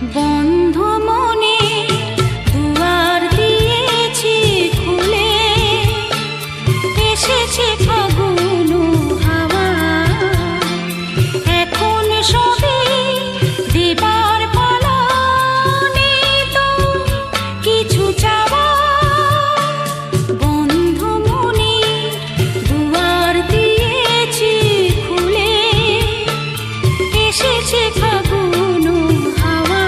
বন্ধ মনে দুয়ার দিয়েছি খুলে, এসেছে ফাগুন হাওয়া, এখন সবে দেবার পালা, নেই তো কিছু চাওয়া। বন্ধ মনে দুয়ার দিয়েছি খুলে, এসেছে ফাগুন হাওয়া,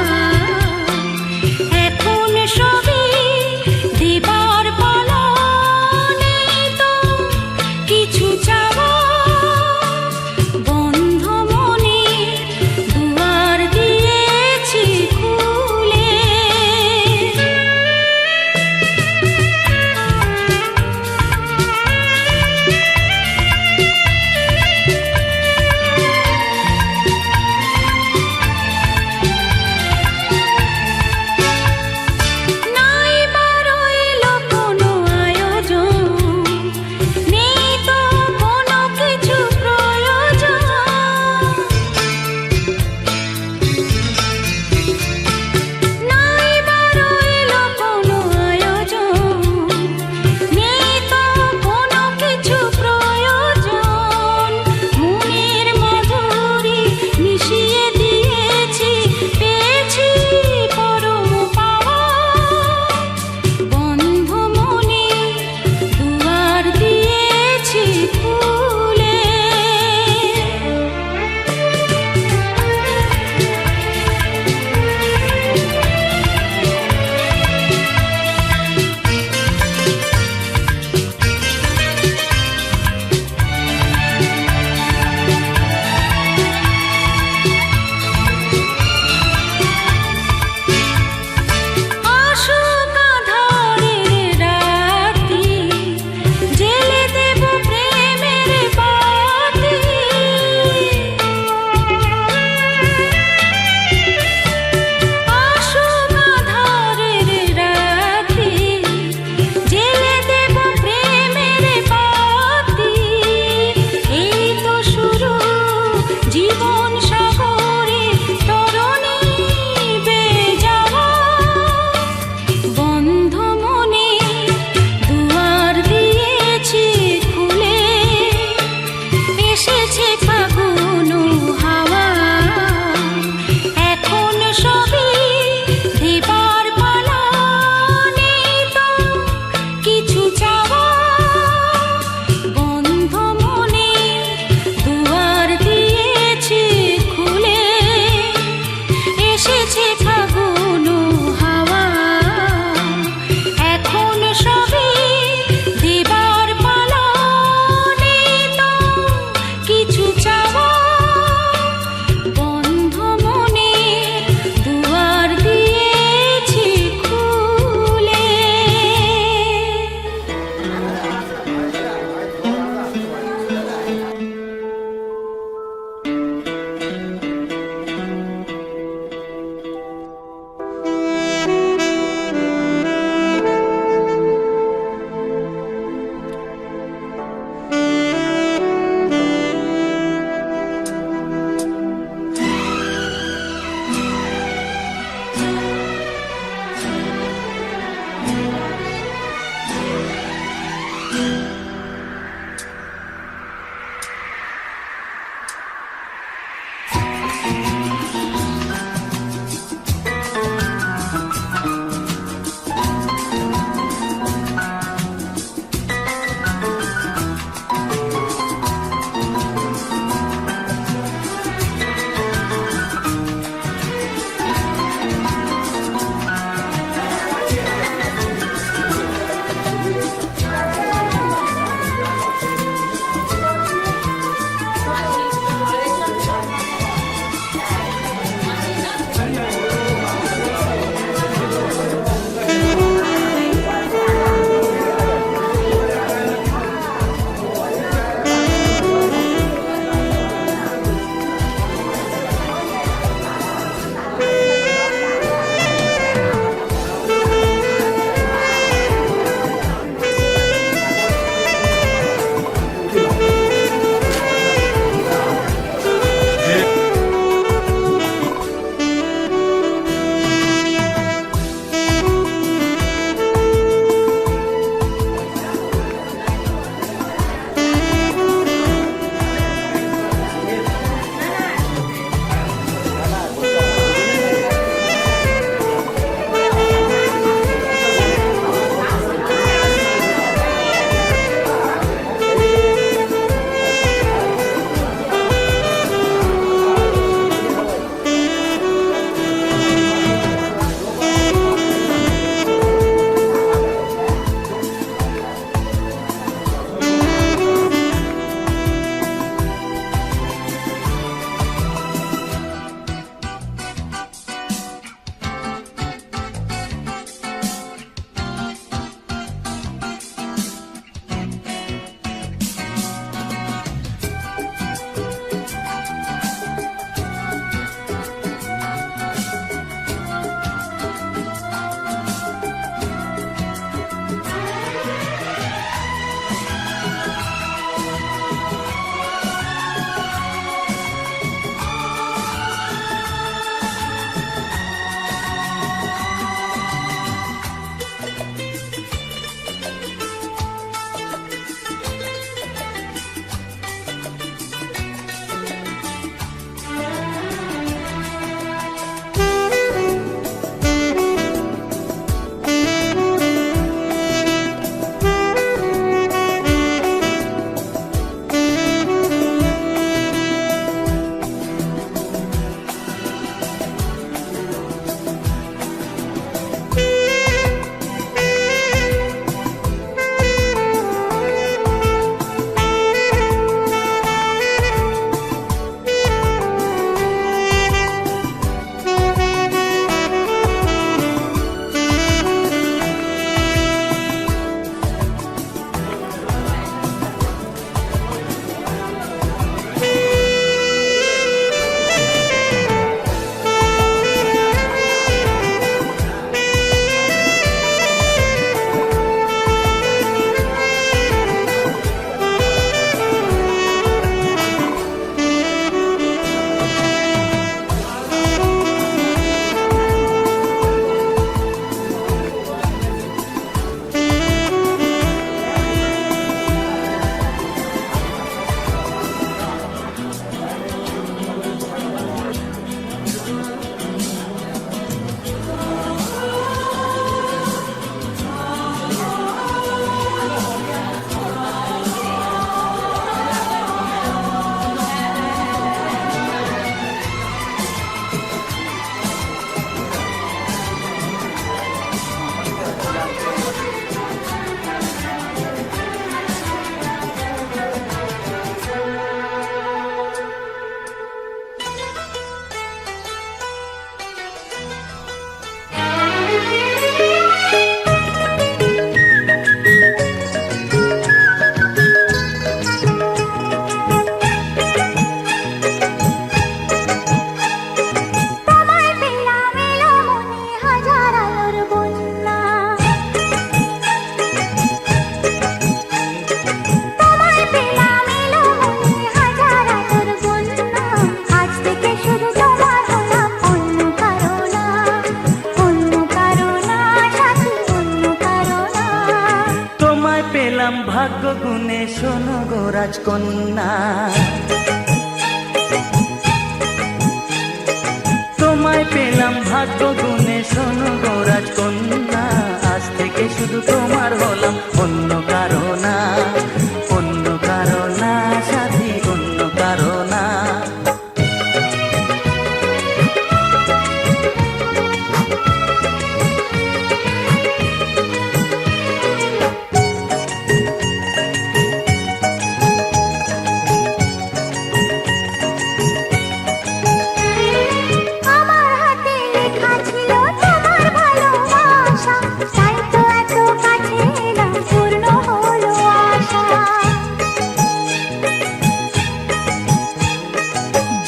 ভাগ্য গুণে শোনো গো রাজকন্যা, তোমায় পেলাম ভাগ্য গুণে শোনো গো রাজকন্যা। আজ থেকে শুধু তোমার হলাম, অন্য কারো না, অন্য কারো না সাথী, অন্য কারো না। আমার হাতে লেখা ছিল তোমার ভালোবাসা, তাই তো এত কাছে এলাম, পূর্ণ হলো আশা।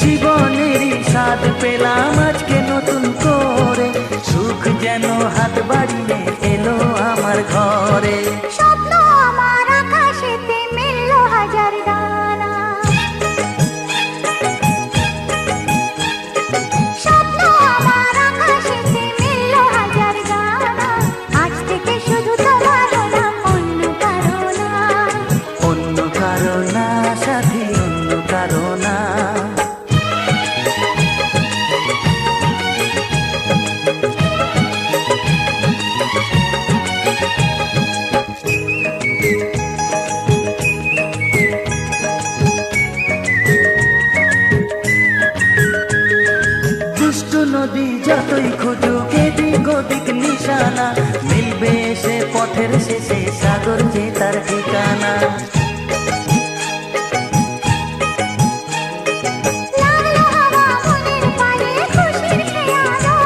জীবনেরই স্বাদ পেলাম আজকে নতুন করে, সুখ যেন হাত বাড়িয়ে এলো আমার ঘরে। স্বপ্ন আমার আকাশেতে মেলল হাজার ডানা, স্বপ্ন আমার আকাশেতে মেলল হাজার ডানা। আজ থেকে শুধু তোমার হলাম, অন্য কারো না, অন্য কারো না সাথী, অন্য কারো না। দুষ্টু নদী যতই খুঁজুক এদিক ওদিক নিশানা, মিলবে সে পথের শেষে সাগর যে তার ঠিকানা। লাগলো হাওয়া মনের পানে খুশির খেয়ালো,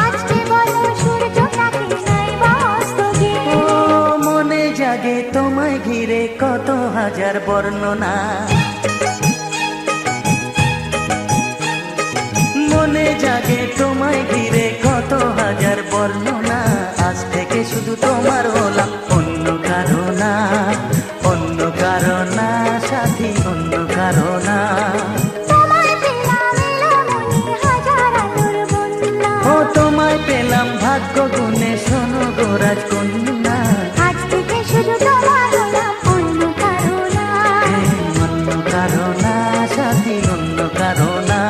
আজকে বলো সূর্য নাকি নাই বা অস্ত গিয়ে। ও মনে জাগে তোমায় ঘিরে কত হাজার বর্ণনা, মনে জাগে তোমায় ঘিরে কত হাজার বর্ণনা। আজ থেকে শুধু তোমার হলাম, অন্য কারো না, অন্য কারো না সাথী, অন্য কারো না। তোমায় পেলাম এলো মনে হাজার আলোর বন্যা, ও তোমায় পেলাম ভাগ্য গুণে শোনো গো রাজকন্যা। আজ থেকে শুধু তোমার হলাম, অন্য কারো না, অন্য কারো না সাথী, অন্য কারো না।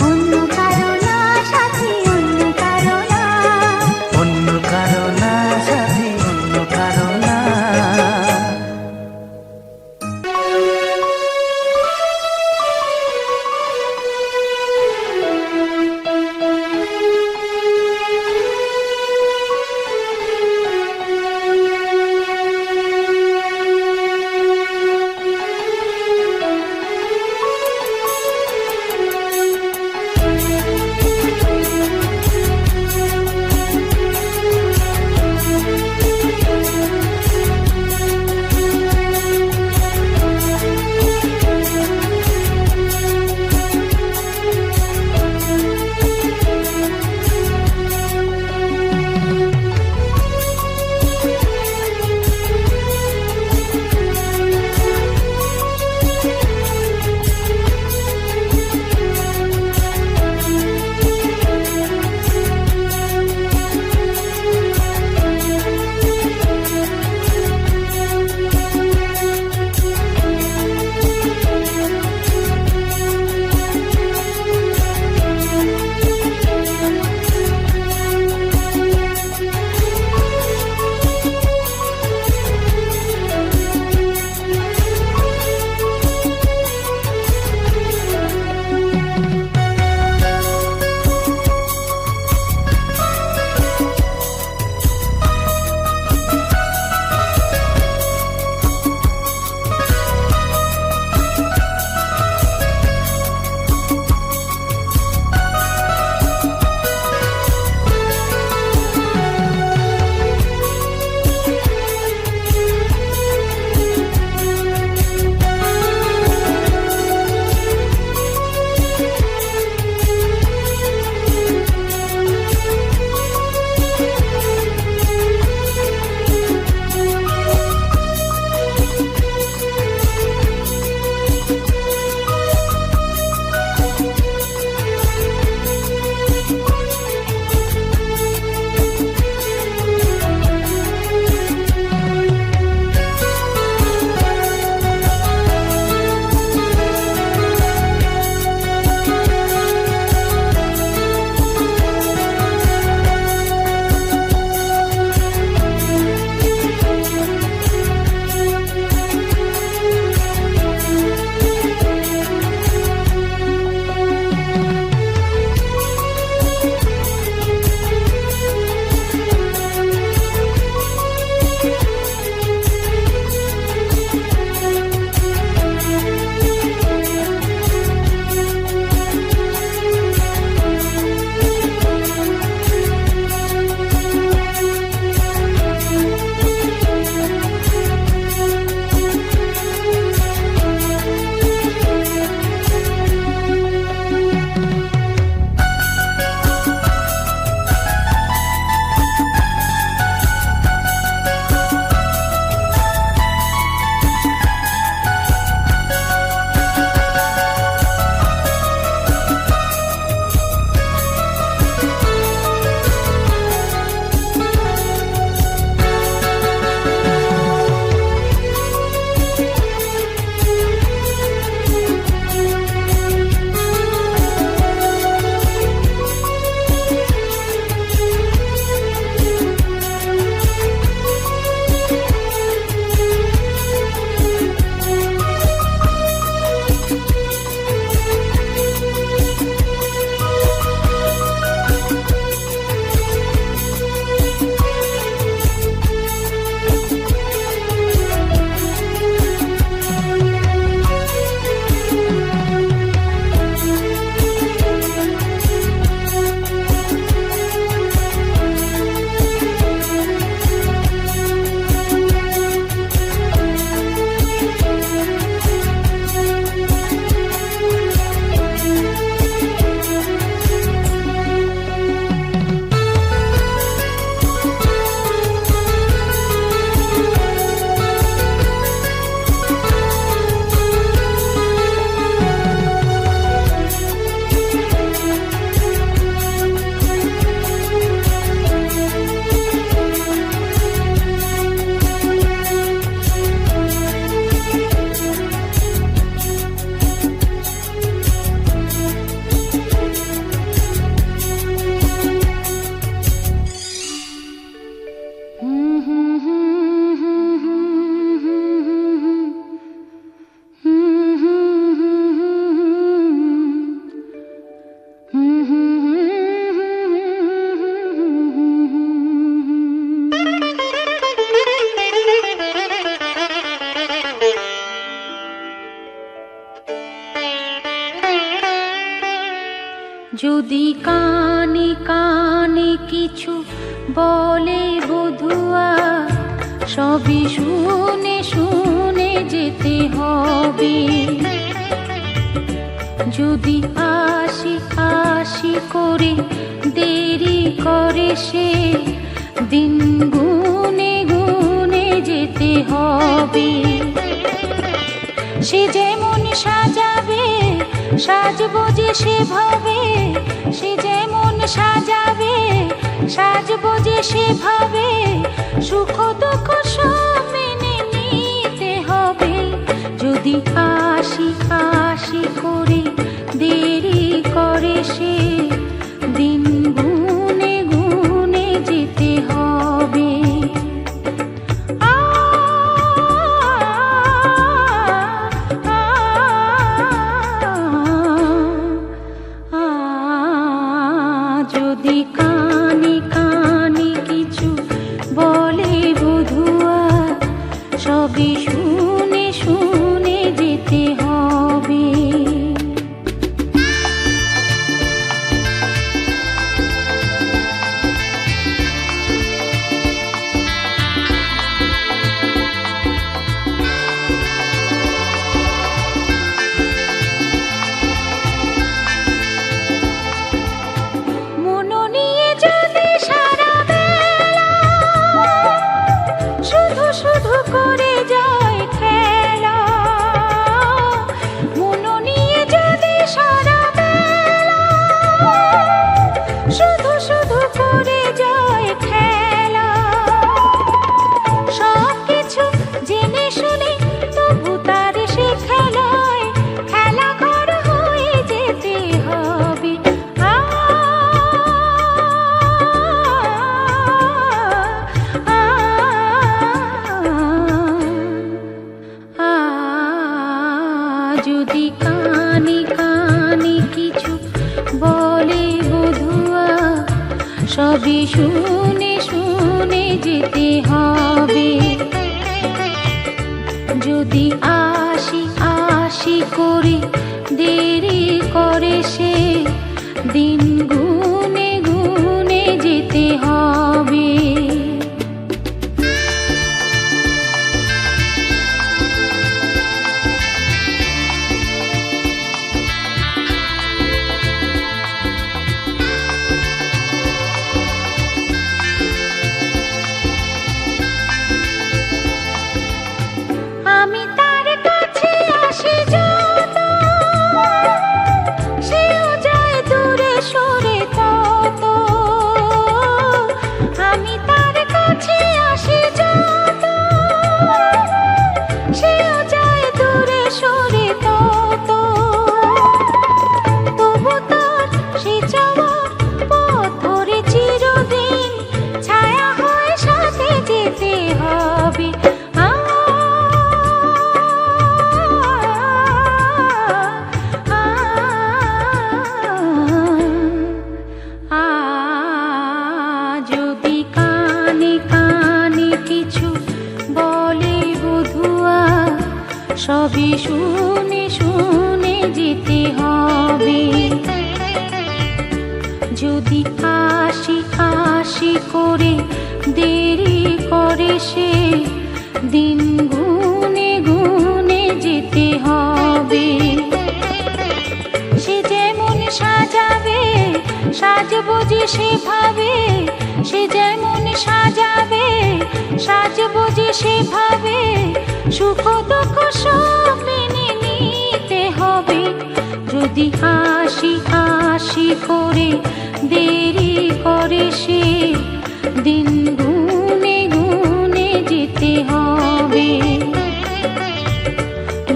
অন্য কারো না সাথী, অন্য কারো না। কানে কানে কিছু বলে বধুয়া, সবই শুনে শুনে যেতে হবে। যদি আসি আসি করে দেরি করে সে, দিন গুনে গুনে যেতে হবে। সে যেমন সাজাবে সাজবো যে সেভাবে, সে যেমন সাজাবে সাজবো যে সেভাবে, সুখ দুঃখ সব মেনে নিতে হবে। যদি আসি আসি করে দেরি করে সে, দিন গুনে গুনে যেতে হবে। যদি কানে কানে কিছু বলে বধুয়া, সবই শুনে শুনে যেতে হবে। মন নিয়ে যদি সারা বেলা শুধু শুধু করে যায় খেলা, মন নিয়ে যদি সারা বেলা শুধু শুধু করে যায় খেলা, সব কিছু জেনে শুনে তবু তার সে খেলায় খেলা ঘর হয়ে যেতে হবে। যদি কানে কানে কিছু বলে বধুয়া, সবই শুনে শুনে যেতে হবে। যদি আসি আসি করে দেরি করে সে, দিন গুনে গুনে যেতে হবে। আমি তার কাছে আসি যত, সেও যায় দূরে সরে তত। আমি তার কাছে আসি যত, সেও যায় দূরে সরে তত। তবু তার সে যাওয়ার পথ ধরে চিরদিন ছায়া হয়ে সাথে যেতে হবে। যদি কানে কানে কিছু বলে বধুয়া, সবই শুনে শুনে যেতে হবে। যদি আসি আসি করে দেরি করে সে, দিন গুনে গুনে যেতে হবে। সে যেমন সাজাবে সাজবো যে সেভাবে, সে যেমন সাজাবে সাজবো যে সেভাবে, সুখ দুঃখ সব মেনে নিতে হবে। যদি আসি আসি করে দেরি করে সে, দিন গুনে গুনে যেতে হবে।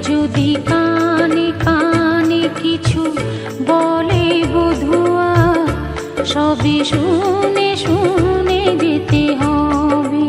যদি কানে কানে কিছু বলে বধুয়া, সবই শুনে শুনে যেতে হবে।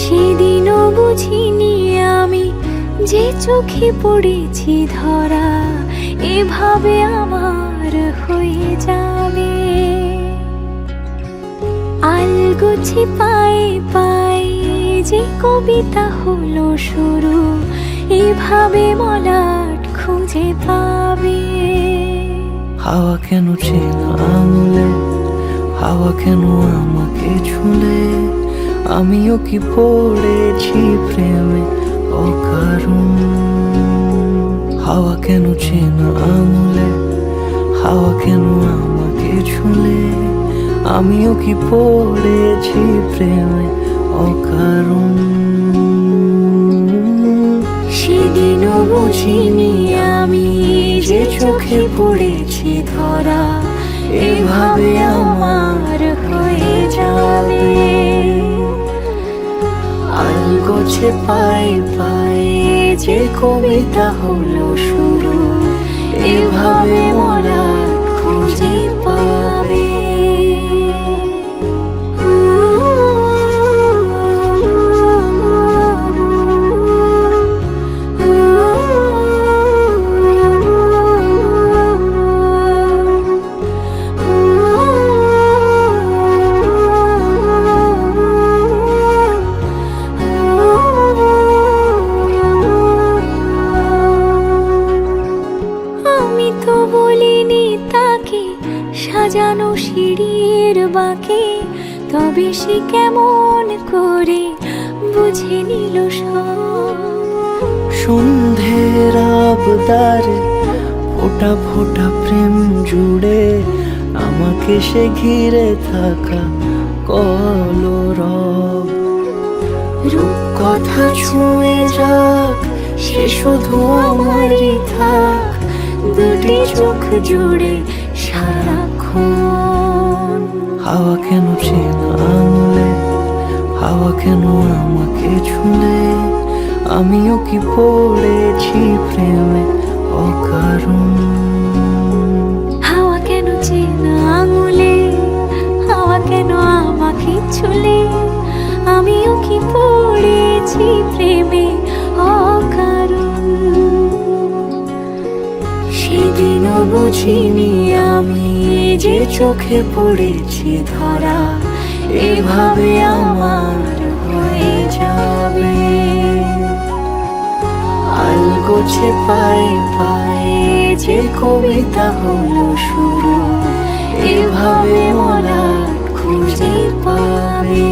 সেদিনও বুঝিনি আমি যে চোখে পড়েছি ধরা এভাবে আমার হয়ে যাবে। আলগোছে পায়ে পায়ে যে কবিতা হলো শুরু এভাবে মলাট খুঁজে পাবে। হাওয়া কেন চেনা আঙুলে, হাওয়া কেন আমাকে ছুলে, আমিও কি পড়েছি প্রেমে অকারণ। হাওয়া কেন চেনা আঙুলে, হাওয়া কেন আমাকে ছুলে, আমিও কি পড়েছি প্রেমে অকারণ। সেদিনও বুঝিনি আমি যে চোখে পড়েছি ধরা এভাবে আমার হয়ে যাবে। আলগোছে পায়ে পায়ে যে কবিতা হলো শুরু এভাবে মোরা খুঁজে পাবে। আমি তো বলিনি তাকে সাজানো সিঁড়ির বাঁকে, তবে সে কেমন করে বুঝে নিল সব। সন্ধ্যের আবদারে ফোটা ফোটা প্রেম জুড়ে আমাকে সে ঘিরে থাকা কলরব। রূপকথা ছুঁয়ে যাক সে শুধু আমারই থাক, দুটি চোখ জুড়ে সারাক্ষণ। হাওয়া কেন চেনা আঙুলে, হাওয়া কেন আমাকে ছুলে, আমিও কি পড়েছি প্রেমে অকারণ। হাওয়া কেন চেনা আঙুলে, হাওয়া কেন আমাকে ছুলে, আমিও কি পড়েছি প্রেমে অকারণ। সেদিনও বুঝিনি আমি যে চোখে পড়েছি ধরা এভাবে আমার হয়ে যাবে। আলগোছে পায়ে পায়ে যে কবিতা হলো শুরু এভাবে মোরা খুঁজে পাবে।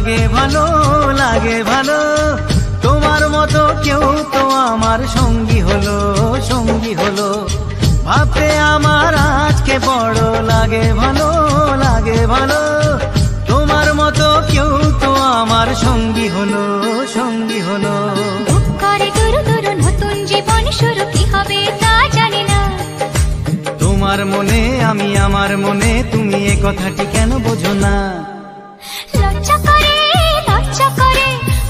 লাগে ভালো, লাগে ভালো। তোমার মতো কেউ তো আমার সঙ্গী হলো, সঙ্গী হলো। ভাবতে আমার আজকে বড় লাগে ভালো, লাগে ভালো। তোমার মতো কেউ তো আমার সঙ্গী হলো, সঙ্গী হলো। বুক করে দুরু দুরু নতুন জীবন শুরু, কি হবে তা জানি না। তোমার মনে আমি, আমার মনে তুমি, এ কথাটি কেন বোঝো না? লজ্জা করে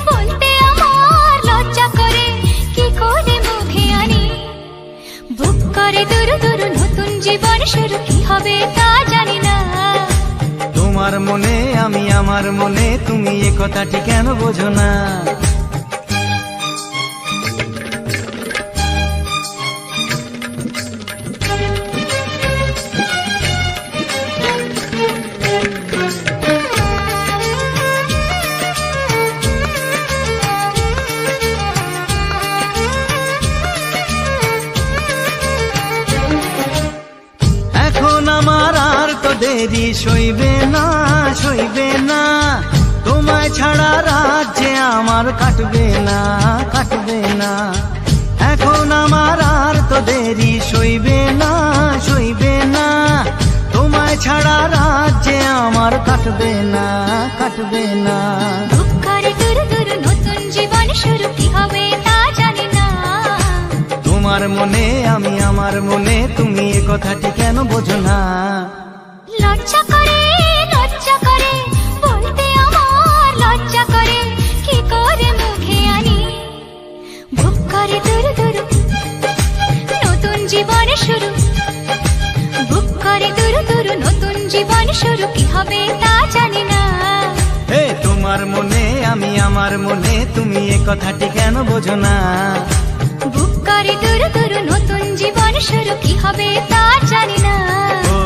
বলতে আমার লজ্জা করে, কি করে মুখে আনি। বুক করে দুরু দুরু নতুন জীবন শুরু, কি হবে তা জানি না। তোমার মনে আমি, আমার মনে তুমি, এ কথাটি কেন বোঝো না? এখন আমার আর তো দেরি সইবে না, সইবে না। তোমায় ছাড়া রাজ্যে আমার কাটবে না, কাটবে না। এখন আমার আর তো দেরি সইবে না, সইবে না। তোমায় ছাড়া রাজ্যে আমার কাটবে না, কাটবে না। বুক করে দুরু দুরু নতুন জীবন শুরু, কি হবে তা জানি না। তোমার মনে আমি, আমার মনে তুমি, এ কথাটি কেন বোঝো না? লজ্জা করে বলতে আমার লজ্জা করে, কি করে মুখে আনি। বুক করে দুরু দুরু নতুন জীবন শুরু, বুক করে দুরু দুরু নতুন জীবন শুরু, কি হবে তা জানি না। হে তোমার মনে আমি, আমার মনে তুমি, এ কথাটি কেন বোঝো না? বুক করে দুরু দুরু নতুন জীবন শুরু, কি হবে তা জানি না। ও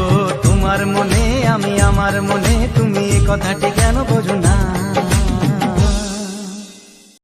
তোমার মনে আমি, আমার মনে তুমি, এ কথাটি কেন বোঝো না?